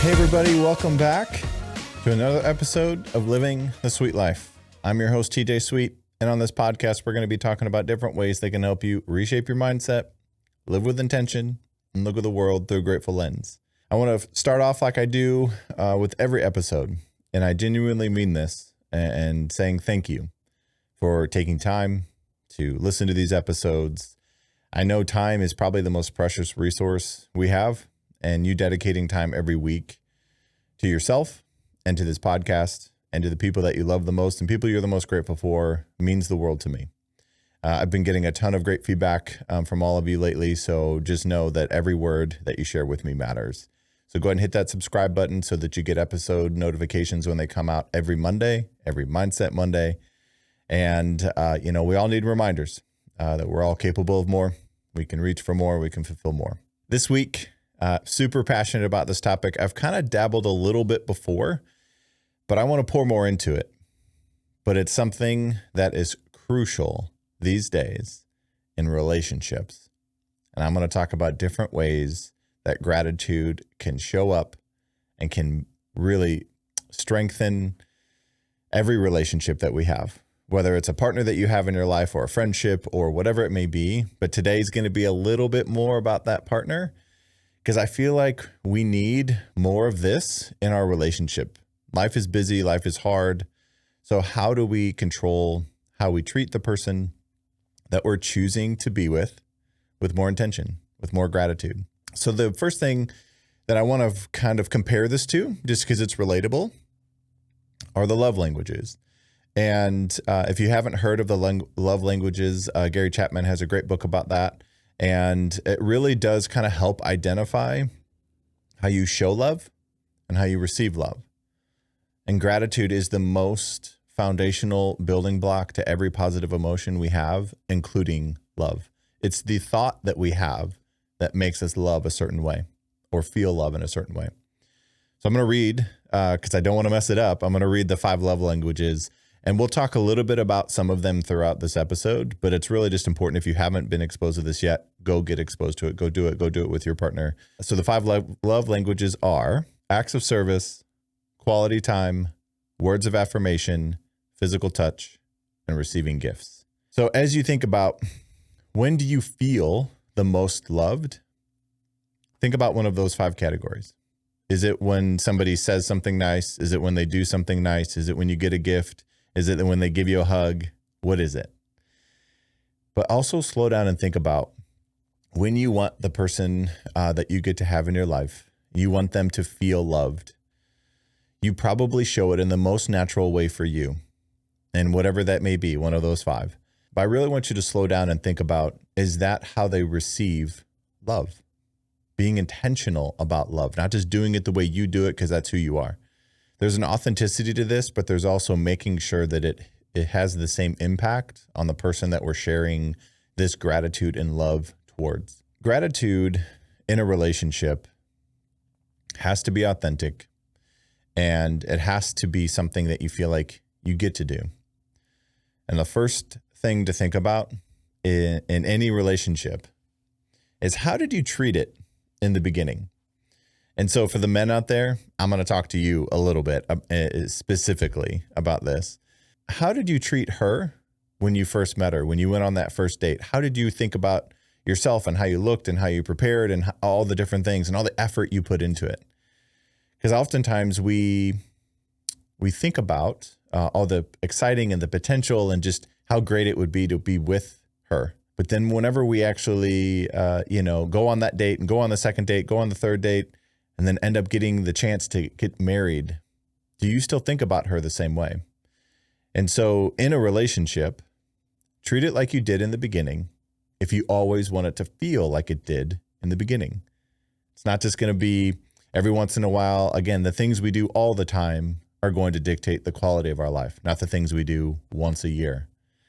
Hey everybody, welcome back to another episode of Living the Sweet Life. I'm your host, TJ Sweet, and on this podcast, we're going to be talking about different ways that can help you reshape your mindset, live with intention, and look at the world through a grateful lens. I want to start off like I do with every episode, and I genuinely mean this, and saying thank you for taking time to listen to these episodes. I know time is probably the most precious resource we have, and you dedicating time every week to yourself and to this podcast and to the people that you love the most and people you're the most grateful for means the world to me. I've been getting a ton of great feedback from all of you lately, so just know that every word that you share with me matters. So go ahead and hit that subscribe button so that you get episode notifications when they come out every Monday, every Mindset Monday. And, we all need reminders that we're all capable of more. We can reach for more. We can fulfill more. This week, super passionate about this topic. I've kind of dabbled a little bit before, but I want to pour more into it. But it's something that is crucial these days in relationships. And I'm going to talk about different ways that gratitude can show up and can really strengthen every relationship that we have, whether it's a partner that you have in your life or a friendship or whatever it may be. But today's going to be a little bit more about that partner, because I feel like we need more of this in our relationship. Life is busy, life is hard. So how do we control how we treat the person that we're choosing to be with more intention, with more gratitude? So the first thing that I want to kind of compare this to, just because it's relatable, are the love languages. And if you haven't heard of the love languages, Gary Chapman has a great book about that. And it really does kind of help identify how you show love and how you receive love. And gratitude is the most foundational building block to every positive emotion we have, including love. It's the thought that we have that makes us love a certain way or feel love in a certain way. So I'm going to read, because I don't want to mess it up, I'm going to read the 5 love languages. And we'll talk a little bit about some of them throughout this episode, but it's really just important. If you haven't been exposed to this yet, go get exposed to it. Go do it with your partner. So the 5 love languages are acts of service, quality time, words of affirmation, physical touch, and receiving gifts. So as you think about when do you feel the most loved, think about one of those 5 categories. Is it when somebody says something nice? Is it when they do something nice? Is it when you get a gift? Is it when they give you a hug? What is it? But also slow down and think about when you want the person that you get to have in your life, you want them to feel loved. You probably show it in the most natural way for you. And whatever that may be, one of those 5. But I really want you to slow down and think about, is that how they receive love? Being intentional about love, not just doing it the way you do it because that's who you are. There's an authenticity to this, but there's also making sure that it has the same impact on the person that we're sharing this gratitude and love towards. Gratitude in a relationship has to be authentic, and it has to be something that you feel like you get to do. And the first thing to think about in any relationship is, how did you treat it in the beginning? And so for the men out there, I'm going to talk to you a little bit specifically about this. How did you treat her when you first met her, when you went on that first date? How did you think about yourself and how you looked and how you prepared and all the different things and all the effort you put into it? Because oftentimes we think about all the exciting and the potential and just how great it would be to be with her. But then whenever we actually, go on that date and go on the second date, go on the third date, and then end up getting the chance to get married, do you still think about her the same way? And so in a relationship, treat it like you did in the beginning if you always want it to feel like it did in the beginning. It's not just going to be every once in a while. Again, the things we do all the time are going to dictate the quality of our life, not the things we do once a year.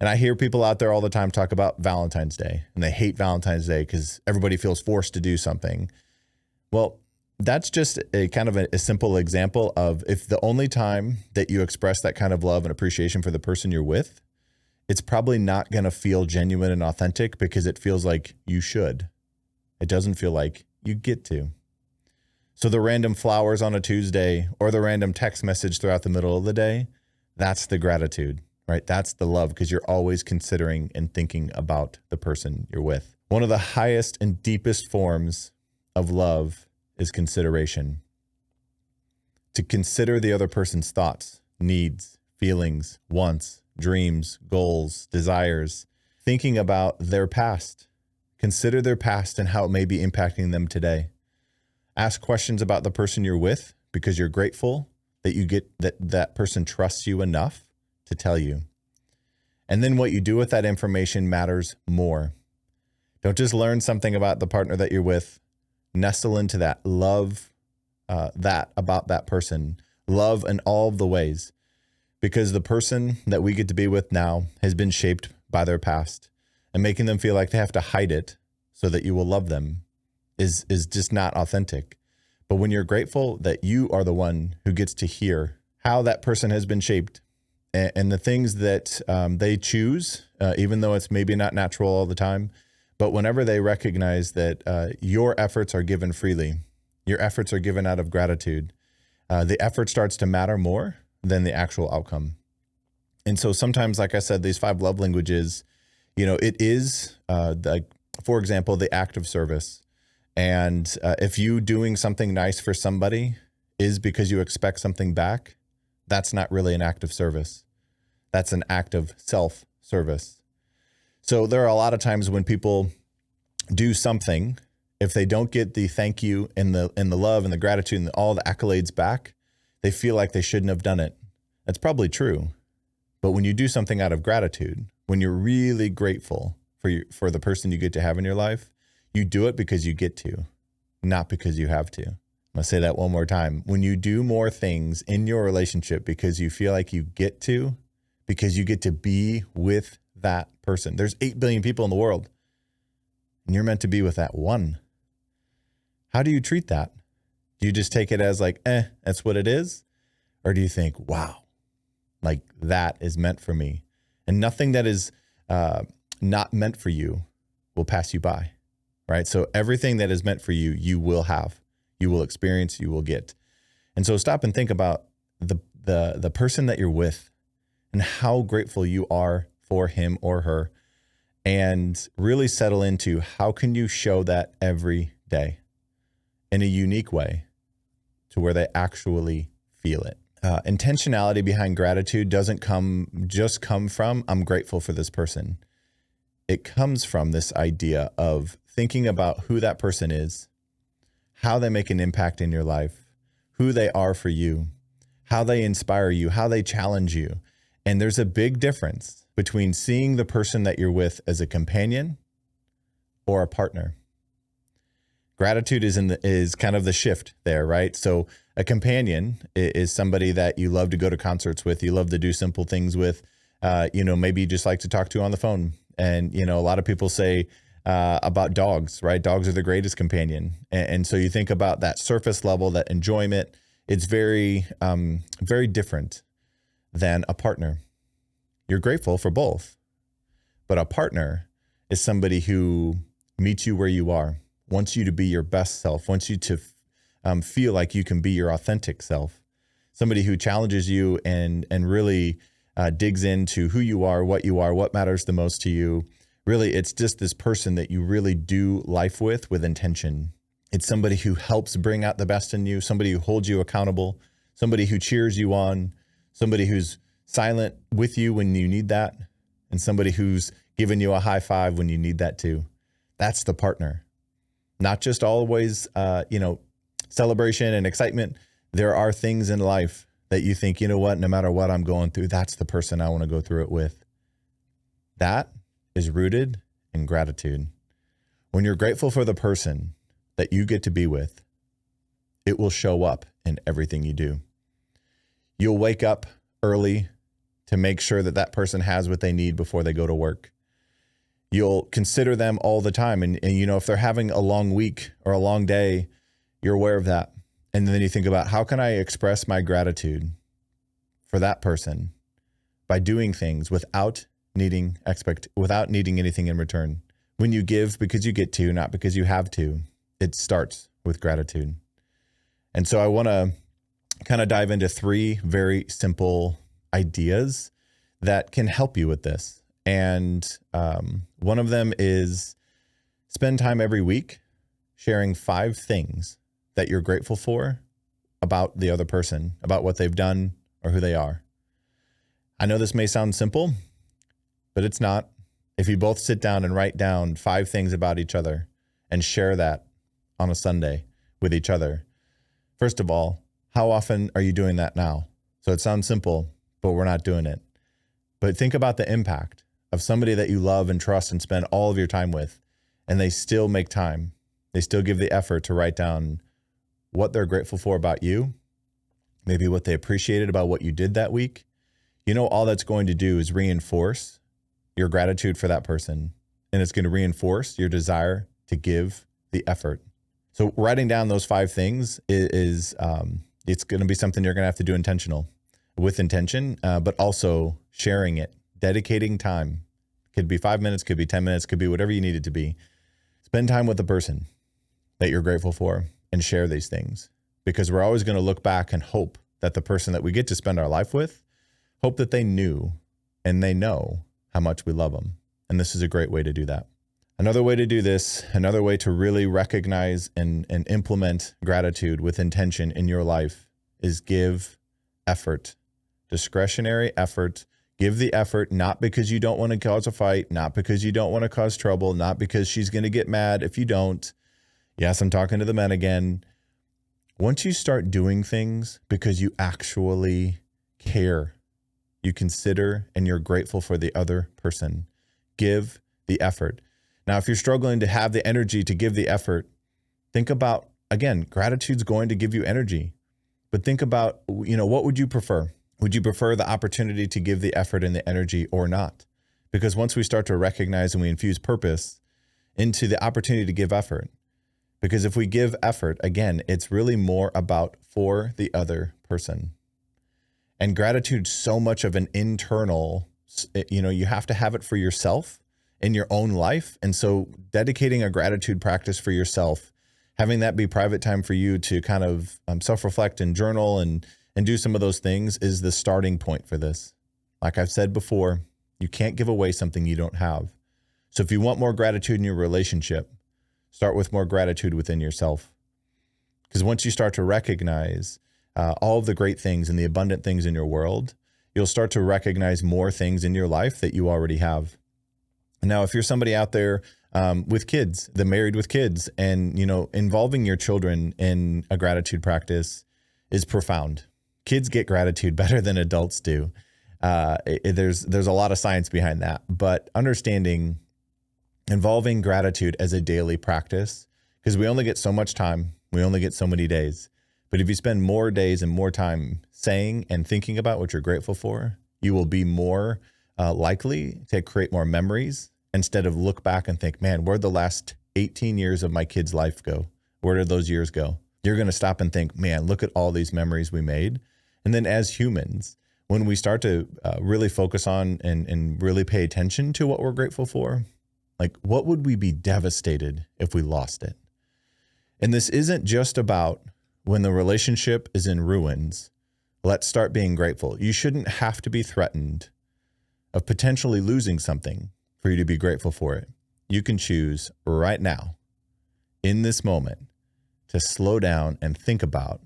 And I hear people out there all the time talk about Valentine's Day, and they hate Valentine's Day because everybody feels forced to do something. Well, that's just a kind of a simple example of, if the only time that you express that kind of love and appreciation for the person you're with, it's probably not going to feel genuine and authentic because it feels like you should. It doesn't feel like you get to. So the random flowers on a Tuesday or the random text message throughout the middle of the day, that's the gratitude, right? That's the love, because you're always considering and thinking about the person you're with. One of the highest and deepest forms of love is consideration. To consider the other person's thoughts, needs, feelings, wants, dreams, goals, desires, thinking about their past. Consider their past and how it may be impacting them today. Ask questions about the person you're with because you're grateful that you get that person trusts you enough to tell you. And then what you do with that information matters more. Don't just learn something about the partner that you're with. Nestle into that. Love that about that person. Love in all of the ways. Because the person that we get to be with now has been shaped by their past. And making them feel like they have to hide it so that you will love them is just not authentic. But when you're grateful that you are the one who gets to hear how that person has been shaped and the things that they choose, even though it's maybe not natural all the time, but whenever they recognize that your efforts are given freely, your efforts are given out of gratitude, the effort starts to matter more than the actual outcome. And so sometimes, like I said, these 5 love languages, it is, for example, the act of service. And if you doing something nice for somebody is because you expect something back, that's not really an act of service. That's an act of self-service. So there are a lot of times when people do something, if they don't get the thank you and the love and the gratitude and all the accolades back, they feel like they shouldn't have done it. That's probably true. But when you do something out of gratitude, when you're really grateful for the person you get to have in your life, you do it because you get to, not because you have to. I'm going to say that one more time. When you do more things in your relationship because you feel like you get to, because you get to be with that person. There's 8 billion people in the world, and you're meant to be with that one. How do you treat that? Do you just take it as like, that's what it is? Or do you think, wow, like that is meant for me? And nothing that is not meant for you will pass you by. Right? So everything that is meant for you, you will have, you will experience, you will get. And so stop and think about the person that you're with and how grateful you are for him or her, and really settle into how can you show that every day in a unique way to where they actually feel it. Intentionality behind gratitude doesn't just come from, I'm grateful for this person. It comes from this idea of thinking about who that person is, how they make an impact in your life, who they are for you, how they inspire you, how they challenge you. And there's a big difference between seeing the person that you're with as a companion or a partner. Gratitude is kind of the shift there, right? So a companion is somebody that you love to go to concerts with, you love to do simple things with, maybe you just like to talk to on the phone. And, a lot of people say about dogs, right? Dogs are the greatest companion. And so you think about that surface level, that enjoyment, it's very, very different than a partner. You're grateful for both, but a partner is somebody who meets you where you are, wants you to be your best self, wants you to feel like you can be your authentic self, somebody who challenges you and really digs into who you are, what matters the most to you. Really, it's just this person that you really do life with intention. It's somebody who helps bring out the best in you, somebody who holds you accountable, somebody who cheers you on, somebody who's silent with you when you need that, and somebody who's giving you a high five when you need that too. That's the partner. Not just always, celebration and excitement. There are things in life that you think, you know what, no matter what I'm going through, that's the person I want to go through it with. That is rooted in gratitude. When you're grateful for the person that you get to be with, it will show up in everything you do. You'll wake up early to make sure that that person has what they need before they go to work. You'll consider them all the time. And if they're having a long week or a long day, you're aware of that. And then you think about, how can I express my gratitude for that person by doing things without needing anything in return. When you give because you get to, not because you have to, it starts with gratitude. And so I want to kind of dive into 3 very simple ideas that can help you with this. And one of them is spend time every week sharing 5 things that you're grateful for about the other person, about what they've done or who they are. I know this may sound simple, but it's not. If you both sit down and write down 5 things about each other and share that on a Sunday with each other, first of all, how often are you doing that now? So it sounds simple, but we're not doing it. But think about the impact of somebody that you love and trust and spend all of your time with, and they still make time. They still give the effort to write down what they're grateful for about you, maybe what they appreciated about what you did that week. You know, all that's going to do is reinforce your gratitude for that person, and it's going to reinforce your desire to give the effort. So writing down those 5 things is it's going to be something you're going to have to do with intention, but also sharing it, dedicating time. Could be 5 minutes, could be 10 minutes, could be whatever you need it to be. Spend time with the person that you're grateful for and share these things, because we're always going to look back and hope that the person that we get to spend our life with, hope that they knew and they know how much we love them. And this is a great way to do that. Another way to do this, another way to really recognize and implement gratitude with intention in your life is give effort, discretionary effort. Give the effort, not because you don't want to cause a fight, not because you don't want to cause trouble, not because she's going to get mad if you don't. Yes, I'm talking to the men again. Once you start doing things because you actually care, you consider and you're grateful for the other person, give the effort. Now, if you're struggling to have the energy to give the effort, think about, again, gratitude's going to give you energy, but think about, what would you prefer? Would you prefer the opportunity to give the effort and the energy or not? Because once we start to recognize and we infuse purpose into the opportunity to give effort, because if we give effort, again, it's really more about for the other person. And gratitude's so much of an internal, you have to have it for yourself in your own life. And so dedicating a gratitude practice for yourself, having that be private time for you to kind of self-reflect and journal and do some of those things is the starting point for this. Like I've said before, you can't give away something you don't have. So if you want more gratitude in your relationship, start with more gratitude within yourself. Because once you start to recognize all of the great things and the abundant things in your world, you'll start to recognize more things in your life that you already have. Now, if you're somebody out there with kids, married with kids, and involving your children in a gratitude practice is profound. Kids get gratitude better than adults do. There's a lot of science behind that, but understanding involving gratitude as a daily practice, because we only get so much time, we only get so many days. But if you spend more days and more time saying and thinking about what you're grateful for, you will be more likely to create more memories instead of look back and think, man, where'd the last 18 years of my kid's life go? Where did those years go? You're going to stop and think, man, look at all these memories we made. And then as humans, when we start to really focus on and really pay attention to what we're grateful for, like what would we be devastated if we lost it? And this isn't just about when the relationship is in ruins, let's start being grateful. You shouldn't have to be threatened of potentially losing something for you to be grateful for it. You can choose right now, in this moment, to slow down and think about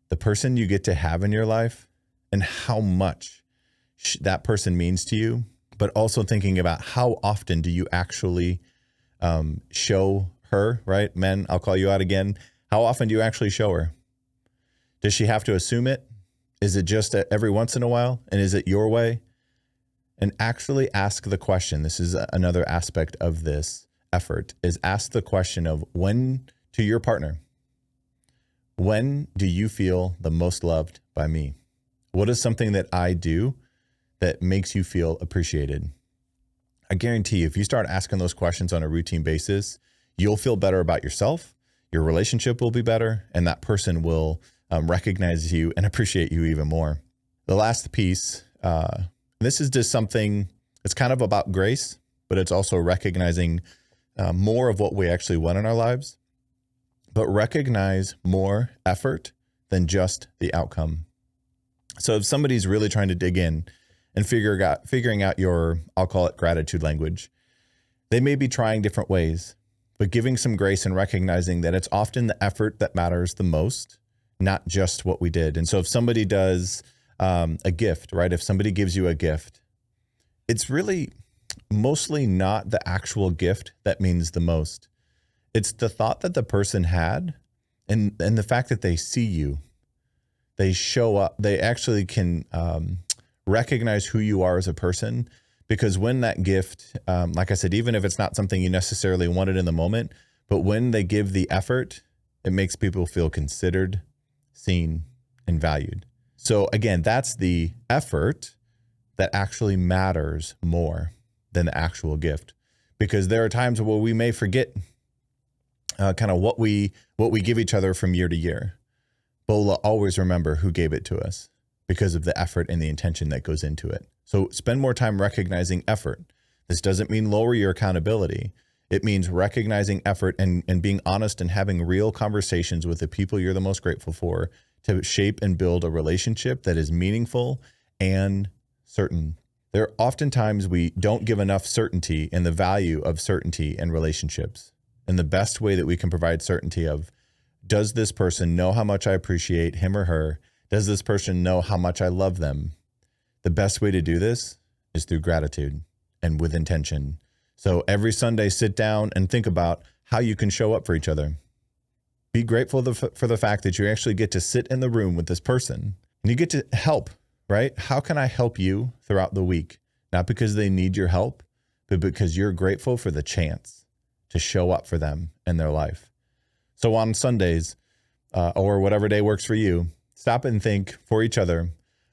the person you get to have in your life and how much that person means to you, but also thinking about how often do you actually show her, right? Men, I'll call you out again. How often do you actually show her? Does she have to assume it? Is it just every once in a while? And is it your way? And actually ask the question. This is another aspect of this effort, is ask the question of when, to your partner, when do you feel the most loved by me? What is something that I do that makes you feel appreciated? I guarantee you, if you start asking those questions on a routine basis, you'll feel better about yourself, your relationship will be better, and that person will recognize you and appreciate you even more. The last piece, this is just something, it's kind of about grace, but it's also recognizing more of what we actually want in our lives. but recognize more effort than just the outcome. So if somebody's really trying to dig in and figuring out your, I'll call it gratitude language, they may be trying different ways, but giving some grace and recognizing that it's often the effort that matters the most, not just what we did. And so if somebody does a gift, right? If somebody gives you a gift, it's really mostly not the actual gift that means the most. It's the thought that the person had and the fact that they see you, they show up, they actually can recognize who you are as a person. Because when that gift, like I said, even if it's not something you necessarily wanted in the moment, but when they give the effort, it makes people feel considered, seen, and valued. So again, that's the effort that actually matters more than the actual gift. Because there are times where we may forget kind of what we give each other from year to year, but we'll always remember who gave it to us because of the effort and the intention that goes into it. So spend more time recognizing effort. This doesn't mean lower your accountability. It means recognizing effort and being honest and having real conversations with the people you're the most grateful for to shape and build a relationship that is meaningful and certain. There are oftentimes we don't give enough certainty in the value of certainty in relationships. And the best way that we can provide certainty of, does this person know how much I appreciate him or her? Does this person know how much I love them? The best way to do this is through gratitude and with intention. So every Sunday, sit down and think about how you can show up for each other. Be grateful for the fact that you actually get to sit in the room with this person and you get to help, right? How can I help you throughout the week? Not because they need your help, but because you're grateful for the chance to show up for them in their life. So on Sundays, or whatever day works for you, stop and think for each other,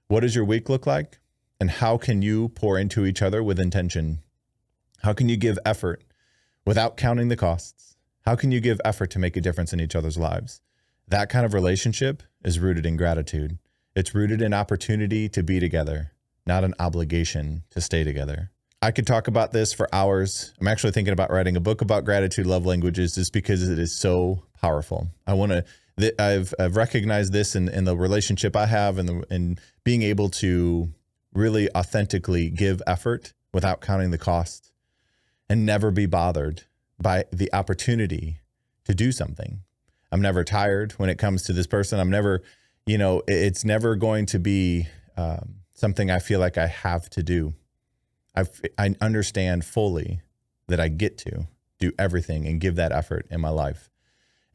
what does your week look like? And how can you pour into each other with intention? How can you give effort without counting the costs? How can you give effort to make a difference in each other's lives? That kind of relationship is rooted in gratitude. It's rooted in opportunity to be together, not an obligation to stay together. I could talk about this for hours. I'm actually thinking about writing a book about gratitude love languages just because it is so powerful. I've recognized this in the relationship I have and being able to really authentically give effort without counting the cost and never be bothered by the opportunity to do something. I'm never tired when it comes to this person. I'm never, it's never going to be something I feel like I have to do. I understand fully that I get to do everything and give that effort in my life.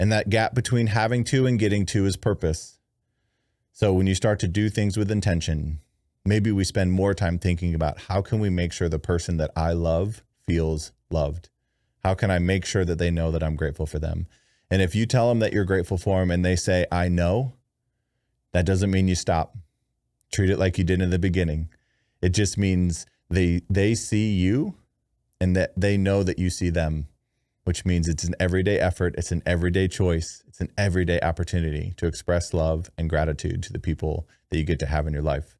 And that gap between having to and getting to is purpose. So when you start to do things with intention, maybe we spend more time thinking about how can we make sure the person that I love feels loved? How can I make sure that they know that I'm grateful for them? And if you tell them that you're grateful for them and they say, I know, that doesn't mean you stop. Treat it like you did in the beginning. It just means they see you and that they know that you see them, which means it's an everyday effort. It's an everyday choice. It's an everyday opportunity to express love and gratitude to the people that you get to have in your life.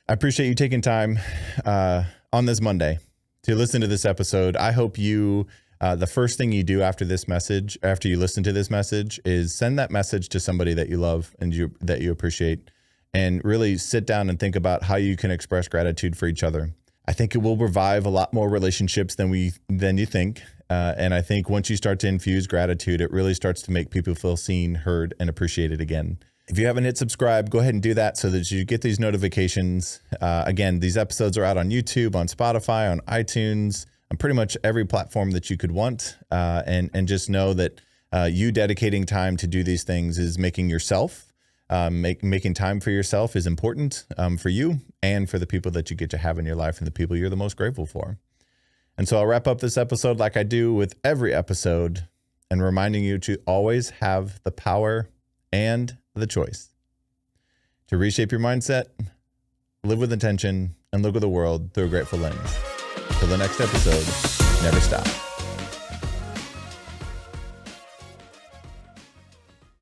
I appreciate you taking time on this Monday to listen to this episode. I hope you, the first thing you do after this message, after you listen to this message, is send that message to somebody that you love and that you appreciate, and really sit down and think about how you can express gratitude for each other. I think it will revive a lot more relationships than you think. And I think once you start to infuse gratitude, it really starts to make people feel seen, heard, and appreciated again. If you haven't hit subscribe, go ahead and do that so that you get these notifications. Again, these episodes are out on YouTube, on Spotify, on iTunes, on pretty much every platform that you could want. And just know that you dedicating time to do these things is making yourself, making time for yourself is important for you and for the people that you get to have in your life and the people you're the most grateful for. And so I'll wrap up this episode like I do with every episode and reminding you to always have the power and the choice to reshape your mindset, live with intention, and look at the world through a grateful lens. Till the next episode, never stop.